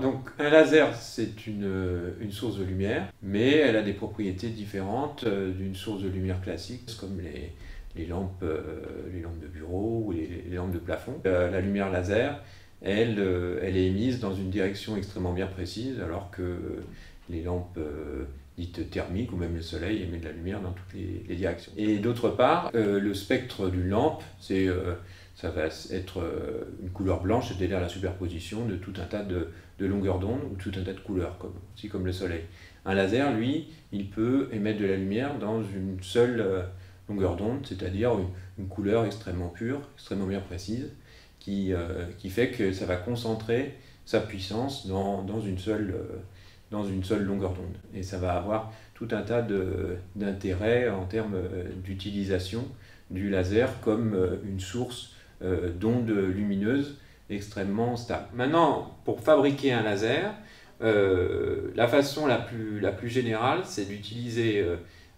donc un laser, c'est une source de lumière, mais elle a des propriétés différentes d'une source de lumière classique, comme les lampes de bureau ou les lampes de plafond. La lumière laser, elle est émise dans une direction extrêmement bien précise, alors que les lampes dites thermiques, ou même le soleil, émet de la lumière dans toutes les directions. Et d'autre part, le spectre d'une lampe, ça va être une couleur blanche, c'est-à-dire la superposition de tout un tas de longueurs d'onde ou tout un tas de couleurs, aussi comme le soleil. Un laser, lui, il peut émettre de la lumière dans une seule longueur d'onde, c'est-à-dire une couleur extrêmement pure, extrêmement bien précise, qui fait que ça va concentrer sa puissance dans une seule longueur d'onde. Et ça va avoir tout un tas d'intérêts en termes d'utilisation du laser comme une source d'ondes lumineuses extrêmement stable. Maintenant, pour fabriquer un laser, la façon la plus générale, c'est d'utiliser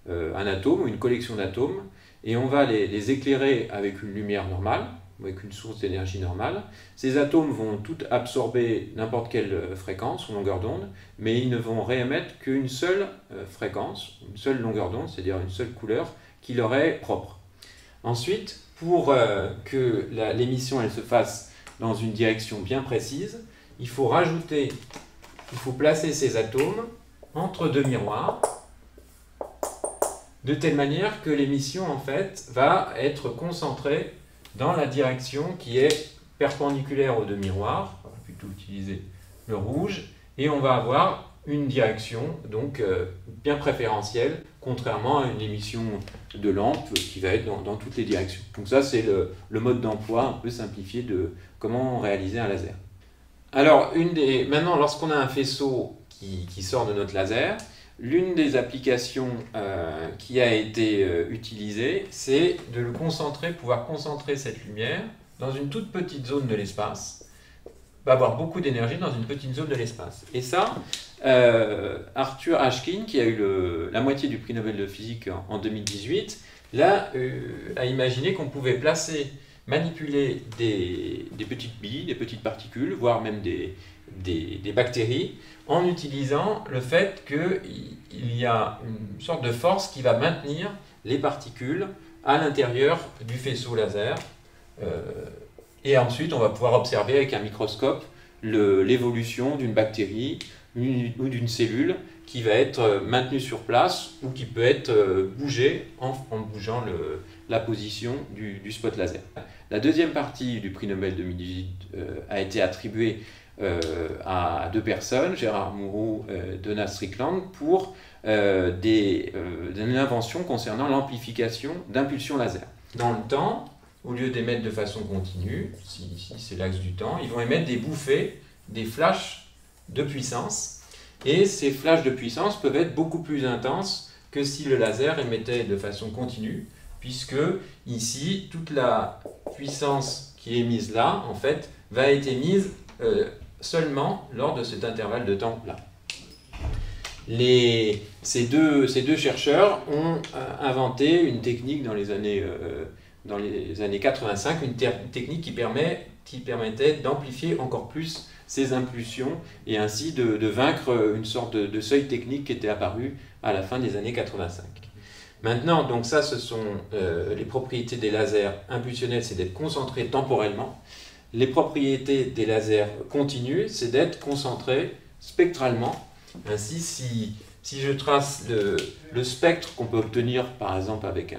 un atome ou une collection d'atomes, et on va les éclairer avec une lumière normale, avec une source d'énergie normale. Ces atomes vont tout absorber n'importe quelle fréquence ou longueur d'onde, mais ils ne vont réémettre qu'une seule fréquence, une seule longueur d'onde, c'est-à-dire une seule couleur qui leur est propre. Ensuite, pour que l'émission elle se fasse dans une direction bien précise, il faut placer ces atomes entre deux miroirs, de telle manière que l'émission en fait va être concentrée dans la direction qui est perpendiculaire aux deux miroirs. On va plutôt utiliser le rouge, et on va avoir une direction donc bien préférentielle, contrairement à une émission de lampe qui va être dans toutes les directions. Donc ça, c'est le mode d'emploi un peu simplifié de comment réaliser un laser. Alors, maintenant, lorsqu'on a un faisceau qui sort de notre laser, l'une des applications qui a été utilisée, c'est de pouvoir concentrer cette lumière dans une toute petite zone de l'espace, va avoir beaucoup d'énergie dans une petite zone de l'espace. Et ça, Arthur Ashkin, qui a eu la moitié du prix Nobel de physique en 2018, là, a imaginé qu'on pouvait manipuler des petites billes, des petites particules, voire même des bactéries, en utilisant le fait qu'il y a une sorte de force qui va maintenir les particules à l'intérieur du faisceau laser. Et ensuite, on va pouvoir observer avec un microscope l'évolution d'une bactérie ou d'une cellule qui va être maintenue sur place ou qui peut être bougée en bougeant la position du spot laser. La deuxième partie du prix Nobel 2018 a été attribuée à deux personnes, Gérard Mourou et Donna Strickland, pour des inventions concernant l'amplification d'impulsions laser. Dans le temps, au lieu d'émettre de façon continue, si c'est l'axe du temps, ils vont émettre des bouffées, des flashs de puissance. Et ces flashs de puissance peuvent être beaucoup plus intenses que si le laser émettait de façon continue, puisque ici, toute la puissance qui est émise là, en fait, va être émise seulement lors de cet intervalle de temps-là. Ces deux chercheurs ont inventé une technique dans les années 85, une technique qui permettait d'amplifier encore plus ces impulsions et ainsi de vaincre une sorte de seuil technique qui était apparu à la fin des années 85. Maintenant, donc ça, ce sont les propriétés des lasers impulsionnels, c'est d'être concentrés temporellement. Les propriétés des lasers continus, c'est d'être concentrés spectralement. Ainsi, si je trace le spectre qu'on peut obtenir, par exemple, avec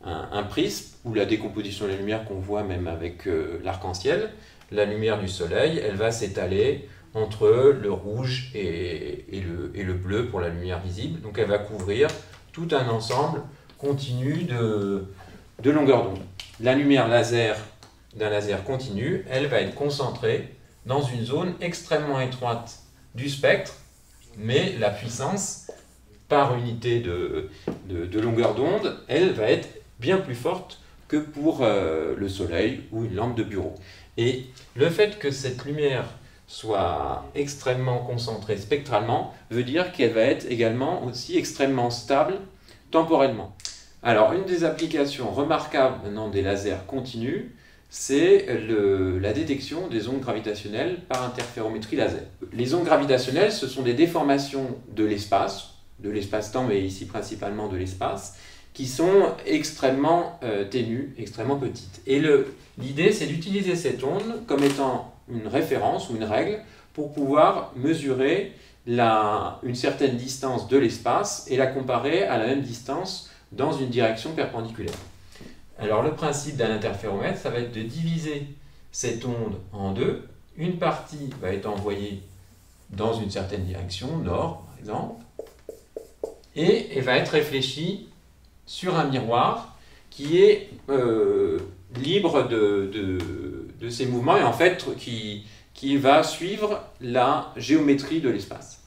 un prisme, ou la décomposition de la lumière qu'on voit même avec l'arc-en-ciel, la lumière du soleil, elle va s'étaler entre le rouge et le bleu pour la lumière visible. Donc elle va couvrir tout un ensemble continu de longueur d'onde. La lumière laser d'un laser continu, elle va être concentrée dans une zone extrêmement étroite du spectre, mais la puissance par unité de longueur d'onde, elle va être bien plus forte que pour le soleil ou une lampe de bureau. Et le fait que cette lumière soit extrêmement concentrée spectralement veut dire qu'elle va être également aussi extrêmement stable temporellement. Alors, une des applications remarquables maintenant des lasers continus, c'est la détection des ondes gravitationnelles par interférométrie laser. Les ondes gravitationnelles, ce sont des déformations de l'espace-temps, mais ici principalement de l'espace, qui sont extrêmement ténues, extrêmement petites. Et l'idée, c'est d'utiliser cette onde comme étant une référence ou une règle pour pouvoir mesurer une certaine distance de l'espace et la comparer à la même distance dans une direction perpendiculaire. Alors le principe d'un interféromètre, ça va être de diviser cette onde en deux. Une partie va être envoyée dans une certaine direction, nord par exemple, et va être réfléchie sur un miroir qui est libre de ces mouvements et en fait qui va suivre la géométrie de l'espace.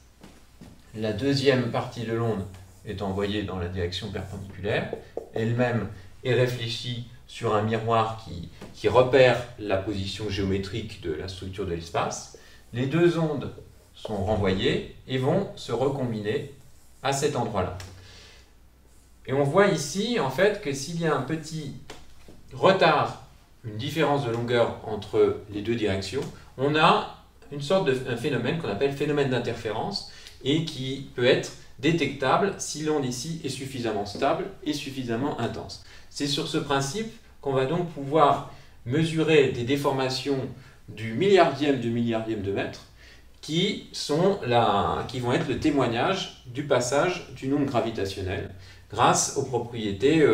La deuxième partie de l'onde est envoyée dans la direction perpendiculaire, elle-même est réfléchie sur un miroir qui repère la position géométrique de la structure de l'espace. Les deux ondes sont renvoyées et vont se recombiner à cet endroit-là. Et on voit ici en fait que s'il y a un petit retard, une différence de longueur entre les deux directions, on a une sorte un phénomène qu'on appelle phénomène d'interférence et qui peut être détectable si l'onde ici est suffisamment stable et suffisamment intense. C'est sur ce principe qu'on va donc pouvoir mesurer des déformations du milliardième de mètre qui vont être le témoignage du passage d'une onde gravitationnelle grâce aux propriétés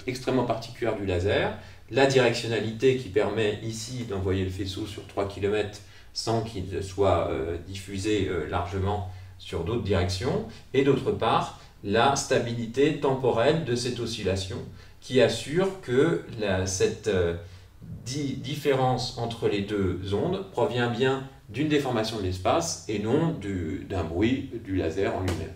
extrêmement particulières du laser, la directionnalité qui permet ici d'envoyer le faisceau sur 3 km sans qu'il soit diffusé largement sur d'autres directions, et d'autre part la stabilité temporelle de cette oscillation qui assure que cette différence entre les deux ondes provient bien d'une déformation de l'espace et non d'un bruit du laser en lui-même.